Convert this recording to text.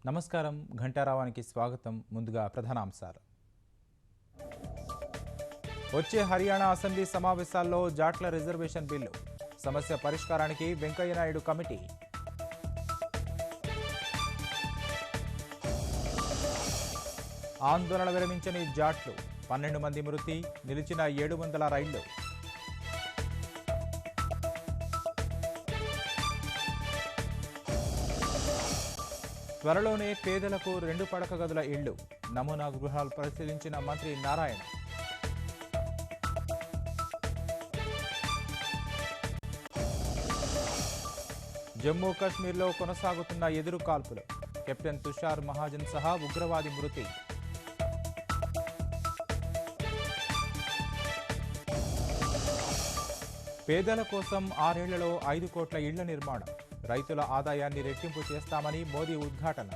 నమస్కారం. ఘంటారావానికి స్వాగతం. ముందుగా ప్రధానాంశాలు. వచ్చే హర్యానా అసెంబ్లీ సమావేశాల్లో జాట్ల రిజర్వేషన్ బిల్లు సమస్య పరిష్కారానికి వెంకయ్యనాయుడు కమిటీ. ఆందోళన విరమించని జాట్లు, 12 మంది మృతి, నిలిచిన 700 రైళ్లు. త్వరలోనే పేదలకు 2 పడక గదుల ఇళ్లు, నమూనా గృహాలు పరిశీలించిన మంత్రి నారాయణ. జమ్మూ కాశ్మీర్లో కొనసాగుతున్న ఎదురు కాల్పులు, కెప్టెన్ తుషార్ మహాజన్ సహా ఉగ్రవాది మృతి. పేదల కోసం 6 ఏళ్లలో 5 కోట్ల ఇళ్ల నిర్మాణం, రైతుల ఆదాయాన్ని రెట్టింపు చేస్తామని మోదీ ఉద్ఘాటన.